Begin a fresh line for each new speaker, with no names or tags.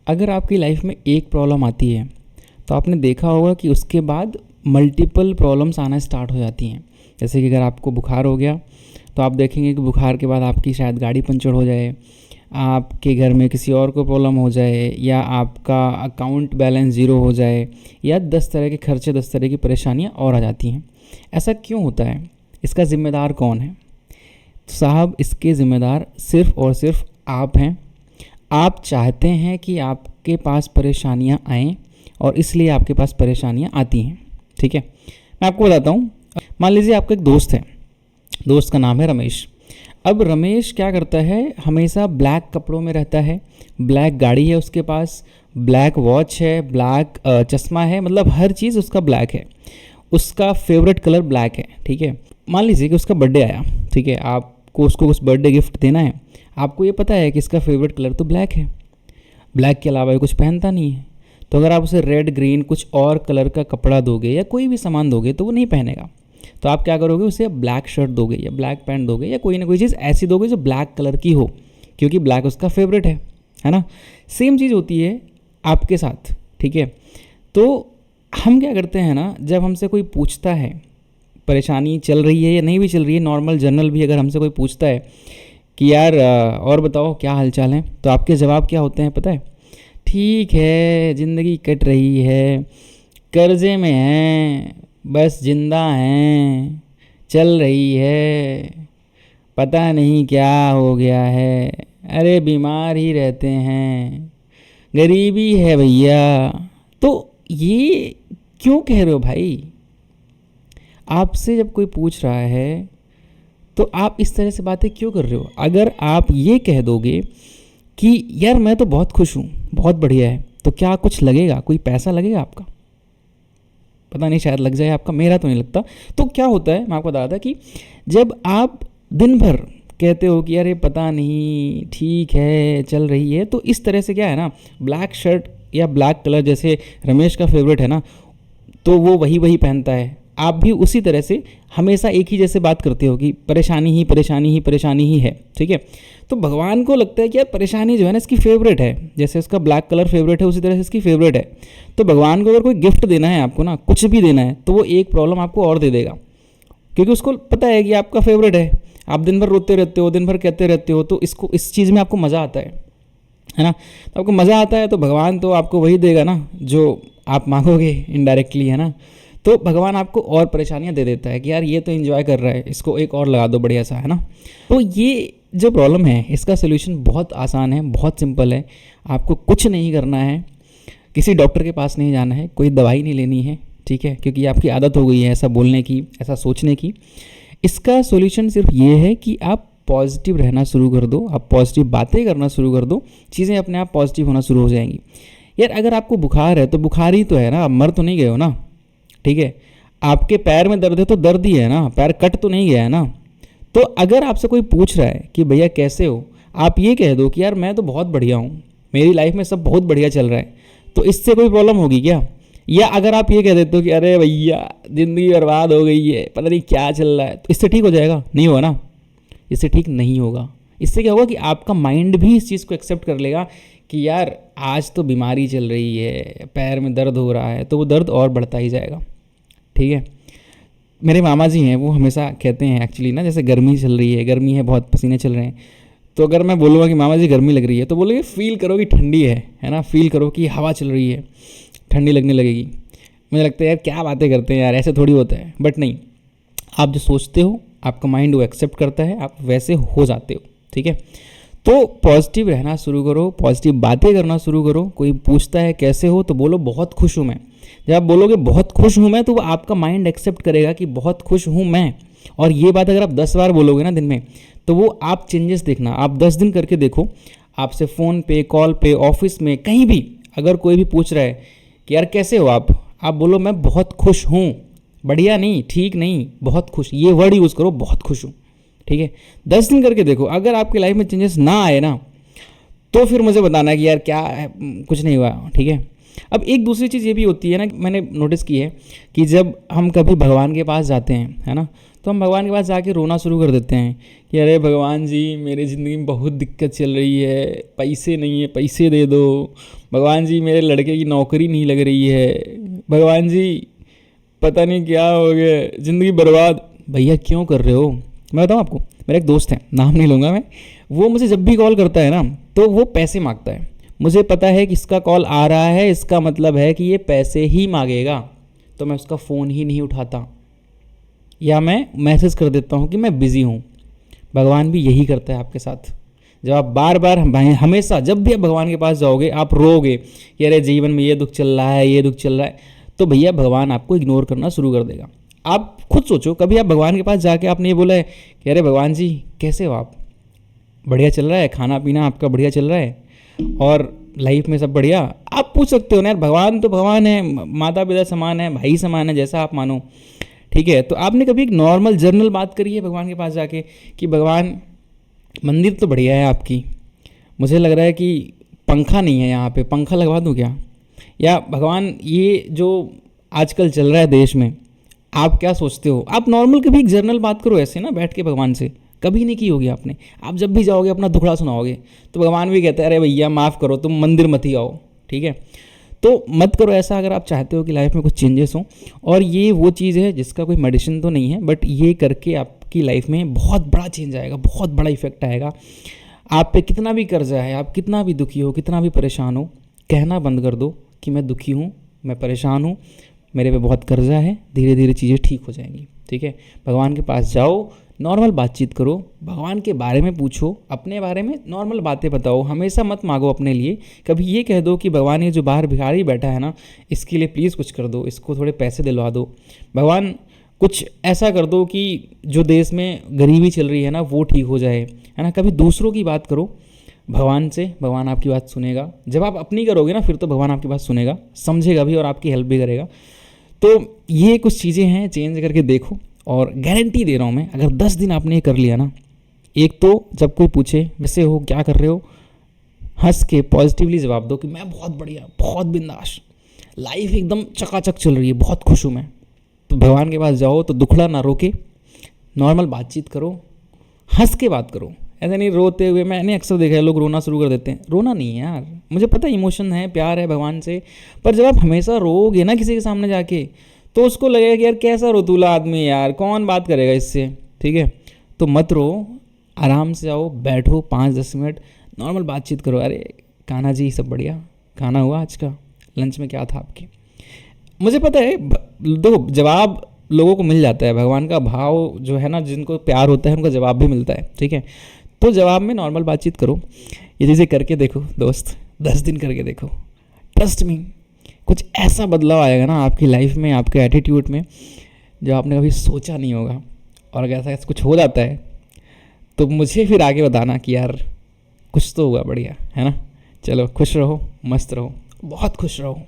अगर आपकी लाइफ में एक प्रॉब्लम आती है तो आपने देखा होगा कि उसके बाद मल्टीपल प्रॉब्लम्स आना स्टार्ट हो जाती हैं। जैसे कि अगर आपको बुखार हो गया तो आप देखेंगे कि बुखार के बाद आपकी शायद गाड़ी पंचर हो जाए, आपके घर में किसी और को प्रॉब्लम हो जाए, या आपका अकाउंट बैलेंस ज़ीरो हो जाए, या 10 तरह के खर्चे, 10 तरह की परेशानियाँ और आ जाती हैं। ऐसा क्यों होता है? इसका ज़िम्मेदार कौन है? साहब, इसके ज़िम्मेदार सिर्फ़ और सिर्फ आप हैं। आप चाहते हैं कि आपके पास परेशानियां आएँ और इसलिए आपके पास परेशानियां आती हैं। ठीक है, मैं आपको बताता हूँ। मान लीजिए आपका एक दोस्त है, दोस्त का नाम है रमेश। अब रमेश क्या करता है, हमेशा ब्लैक कपड़ों में रहता है, ब्लैक गाड़ी है उसके पास, ब्लैक वॉच है, ब्लैक चश्मा है, मतलब हर चीज़ उसका ब्लैक है। उसका फेवरेट कलर ब्लैक है। ठीक है, मान लीजिए कि उसका बर्थडे आया। ठीक है, आपको उसको कुछ बर्थडे गिफ्ट देना है। आपको ये पता है कि इसका फेवरेट कलर तो ब्लैक है, ब्लैक के अलावा ये कुछ पहनता नहीं है। तो अगर आप उसे रेड, ग्रीन, कुछ और कलर का कपड़ा दोगे या कोई भी सामान दोगे तो वो नहीं पहनेगा। तो आप क्या करोगे, उसे ब्लैक शर्ट दोगे या ब्लैक पैंट दोगे या कोई ना कोई चीज़ ऐसी दोगे जो ब्लैक कलर की हो, क्योंकि ब्लैक उसका फेवरेट है ना। सेम चीज़ होती है आपके साथ। ठीक है, तो हम क्या करते हैं ना, जब हमसे कोई पूछता है परेशानी चल रही है या नहीं भी चल रही है, नॉर्मल जनरल भी अगर हमसे कोई पूछता है कि यार और बताओ क्या हालचाल है, तो आपके जवाब क्या होते हैं पता है? ठीक है, ज़िंदगी कट रही है, कर्जे में हैं, बस जिंदा हैं, चल रही है, पता नहीं क्या हो गया है, अरे बीमार ही रहते हैं, गरीबी है भैया। तो ये क्यों कह रहे हो भाई? आपसे जब कोई पूछ रहा है तो आप इस तरह से बातें क्यों कर रहे हो? अगर आप ये कह दोगे कि यार मैं तो बहुत खुश हूँ, बहुत बढ़िया है, तो क्या कुछ लगेगा? कोई पैसा लगेगा आपका? पता नहीं, शायद लग जाए आपका, मेरा तो नहीं लगता। तो क्या होता है, मैं आपको बता था कि जब आप दिन भर कहते हो कि अरे पता नहीं, ठीक है, चल रही है, तो इस तरह से क्या है ना, ब्लैक शर्ट या ब्लैक कलर जैसे रमेश का फेवरेट है ना, तो वो वही वही पहनता है। आप भी उसी तरह से हमेशा एक ही जैसे बात करते हो कि परेशानी ही परेशानी ही परेशानी ही है। ठीक है, तो भगवान को लगता है कि यार परेशानी जो है ना इसकी फेवरेट है, जैसे उसका ब्लैक कलर फेवरेट है उसी तरह से इसकी फेवरेट है। तो भगवान को अगर कोई गिफ्ट देना है आपको ना, कुछ भी देना है, तो वो एक प्रॉब्लम आपको और दे देगा, क्योंकि उसको पता है कि आपका फेवरेट है। आप दिन भर रोते रहते हो, दिन भर कहते रहते हो, तो इसको इस चीज़ में आपको मज़ा आता है ना। तो आपको मज़ा आता है तो भगवान तो आपको वही देगा ना जो आप मांगोगे इनडायरेक्टली, है ना। तो भगवान आपको और परेशानियां दे देता है कि यार ये तो एंजॉय कर रहा है, इसको एक और लगा दो बढ़िया सा, है ना। तो ये जो प्रॉब्लम है इसका सोल्यूशन बहुत आसान है, बहुत सिंपल है। आपको कुछ नहीं करना है, किसी डॉक्टर के पास नहीं जाना है, कोई दवाई नहीं लेनी है। ठीक है, क्योंकि आपकी आदत हो गई है ऐसा बोलने की, ऐसा सोचने की। इसका सोल्यूशन सिर्फ ये है कि आप पॉजिटिव रहना शुरू कर दो, आप पॉजिटिव बातें करना शुरू कर दो, चीज़ें अपने आप पॉजिटिव होना शुरू हो जाएंगी। यार अगर आपको बुखार है तो बुखार ही तो है ना, आप मर तो नहीं गए हो ना। ठीक है, आपके पैर में दर्द है तो दर्द ही है ना, पैर कट तो नहीं गया है ना। तो अगर आपसे कोई पूछ रहा है कि भैया कैसे हो, आप ये कह दो कि यार मैं तो बहुत बढ़िया हूँ, मेरी लाइफ में सब बहुत बढ़िया चल रहा है। तो इससे कोई प्रॉब्लम होगी क्या? या अगर आप ये कह देते हो कि अरे भैया ज़िंदगी बर्बाद हो गई है, पता नहीं क्या चल रहा है, तो इससे ठीक हो जाएगा? नहीं होगा ना, इससे ठीक नहीं होगा। इससे क्या होगा कि आपका माइंड भी इस चीज़ को एक्सेप्ट कर लेगा कि यार आज तो बीमारी चल रही है, पैर में दर्द हो रहा है, तो वो दर्द और बढ़ता ही जाएगा। ठीक है, मेरे मामा जी हैं, वो हमेशा कहते हैं एक्चुअली ना, जैसे गर्मी चल रही है, गर्मी है, बहुत पसीने चल रहे हैं, तो अगर मैं बोलूँगा कि मामा जी गर्मी लग रही है, तो बोलेंगे फील करो कि ठंडी है ना, फील करो कि हवा चल रही है, ठंडी लगने लगेगी। मुझे लगता है यार क्या बातें करते हैं यार, ऐसे थोड़ी होता है। बट नहीं, आप जो सोचते हो आपका माइंड वो एक्सेप्ट करता है, आप वैसे हो जाते हो। ठीक है, तो पॉजिटिव रहना शुरू करो, पॉजिटिव बातें करना शुरू करो। कोई पूछता है कैसे हो तो बोलो बहुत खुश हूँ मैं। जब आप बोलोगे बहुत खुश हूँ मैं, तो वो आपका माइंड एक्सेप्ट करेगा कि बहुत खुश हूँ मैं। और ये बात अगर आप 10 बार बोलोगे ना दिन में, तो वो आप चेंजेस देखना, आप 10 दिन करके देखो। आपसे फ़ोन पे, कॉल पे, ऑफिस में, कहीं भी अगर कोई भी पूछ रहा है कि यार कैसे हो आप बोलो मैं बहुत खुश हूँ। बढ़िया नहीं, ठीक नहीं, बहुत खुश, ये वर्ड यूज़ करो, बहुत खुश हूँ। ठीक है, 10 दिन करके देखो। अगर आपकी लाइफ में चेंजेस ना आए ना, तो फिर मुझे बताना कि यार क्या है, कुछ नहीं हुआ। ठीक है, अब एक दूसरी चीज़ ये भी होती है ना, मैंने नोटिस की है कि जब हम कभी भगवान के पास जाते हैं, है ना, तो हम भगवान के पास जाके रोना शुरू कर देते हैं कि अरे भगवान जी मेरी ज़िंदगी में बहुत दिक्कत चल रही है, पैसे नहीं है, पैसे दे दो, भगवान जी मेरे लड़के की नौकरी नहीं लग रही है, भगवान जी पता नहीं क्या हो गया, ज़िंदगी बर्बाद। भैया क्यों कर रहे हो? मैं बताऊँ आपको, मेरा एक दोस्त है, नाम नहीं लूँगा मैं, वो मुझे जब भी कॉल करता है ना तो वो पैसे मांगता है। मुझे पता है कि इसका कॉल आ रहा है, इसका मतलब है कि ये पैसे ही मांगेगा, तो मैं उसका फ़ोन ही नहीं उठाता या मैं मैसेज कर देता हूँ कि मैं बिज़ी हूँ। भगवान भी यही करता है आपके साथ। जब आप बार बार हमेशा जब भी आप भगवान के पास जाओगे आप रोगे कि अरे जीवन में ये दुख चल रहा है, ये दुख चल रहा है, तो भैया भगवान आपको इग्नोर करना शुरू कर देगा। आप खुद सोचो, कभी आप भगवान के पास जाके आपने ये बोला है कि अरे भगवान जी कैसे हो आप, बढ़िया चल रहा है, खाना पीना आपका बढ़िया चल रहा है और लाइफ में सब बढ़िया? आप पूछ सकते हो ना यार, भगवान तो भगवान है, माता पिता समान है, भाई समान है, जैसा आप मानो, ठीक है। तो आपने कभी एक नॉर्मल जर्नल बात करी है भगवान के पास जाके कि भगवान मंदिर तो बढ़िया है आपकी, मुझे लग रहा है कि पंखा नहीं है यहाँ पे, पंखा लगवा दूँ क्या? या भगवान ये जो आजकल चल रहा है देश में आप क्या सोचते हो? आप नॉर्मल कभी एक जर्नल बात करो ऐसे ना बैठ के भगवान से, कभी नहीं की होगी आपने। आप जब भी जाओगे अपना दुखड़ा सुनाओगे तो भगवान भी कहते हैं अरे भैया माफ़ करो, तुम मंदिर मत ही आओ, ठीक है। तो मत करो ऐसा अगर आप चाहते हो कि लाइफ में कुछ चेंजेस हों। और ये वो चीज़ है जिसका कोई मेडिसिन तो नहीं है, बट ये करके आपकी लाइफ में बहुत बड़ा चेंज आएगा, बहुत बड़ा इफेक्ट आएगा। आप पे कितना भी कर्जा है, आप कितना भी दुखी हो, कितना भी परेशान हो, कहना बंद कर दो कि मैं दुखी हूँ, मैं परेशान हूँ, मेरे पे बहुत कर्जा है, धीरे धीरे चीज़ें ठीक हो जाएंगी, ठीक है। भगवान के पास जाओ, नॉर्मल बातचीत करो, भगवान के बारे में पूछो, अपने बारे में नॉर्मल बातें बताओ, हमेशा मत मांगो अपने लिए। कभी ये कह दो कि भगवान ये जो बाहर भिखारी बैठा है ना, इसके लिए प्लीज़ कुछ कर दो, इसको थोड़े पैसे दिलवा दो। भगवान कुछ ऐसा कर दो कि जो देश में गरीबी चल रही है ना वो ठीक हो जाए, है ना। कभी दूसरों की बात करो भगवान से, भगवान आपकी बात सुनेगा। जब आप अपनी करोगे ना फिर तो भगवान आपकी बात सुनेगा, समझेगा भी और आपकी हेल्प भी करेगा। तो ये कुछ चीज़ें हैं, चेंज करके देखो और गारंटी दे रहा हूँ मैं, अगर 10 दिन आपने ये कर लिया ना, एक तो जब कोई पूछे वैसे हो क्या कर रहे हो, हंस के पॉजिटिवली जवाब दो कि मैं बहुत बढ़िया, बहुत बिंदास, लाइफ एकदम चकाचक चल रही है, बहुत खुश हूँ मैं। तो भगवान के पास जाओ तो दुखड़ा ना रोके, नॉर्मल बातचीत करो, हंस के बात करो, ऐसा नहीं रोते हुए। मैंने अक्सर देखा है लोग रोना शुरू कर देते हैं, रोना नहीं है यार, मुझे पता है इमोशन है, प्यार है भगवान से, पर जब आप हमेशा रोओगे ना किसी के सामने जाके तो उसको लगेगा कि यार कैसा रोतूला आदमी यार, कौन बात करेगा इससे, ठीक है। तो मत रो, आराम से आओ, बैठो 5-10 मिनट, नॉर्मल बातचीत करो। अरे कान्हा जी सब बढ़िया, खाना हुआ आज का, लंच में क्या था आपके? मुझे पता है देखो जवाब लोगों को मिल जाता है, भगवान का भाव जो है ना, जिनको प्यार होता है उनका जवाब भी मिलता है, ठीक है। तो जवाब में नॉर्मल बातचीत करो, ये चीज़ें करके देखो दोस्त, 10 दिन करके देखो, ट्रस्ट मी कुछ ऐसा बदलाव आएगा ना आपकी लाइफ में, आपके एटीट्यूड में, जो आपने कभी सोचा नहीं होगा। और अगर ऐसा कुछ हो जाता है तो मुझे फिर आगे बताना कि यार कुछ तो हुआ बढ़िया, है ना। चलो खुश रहो, मस्त रहो, बहुत खुश रहो।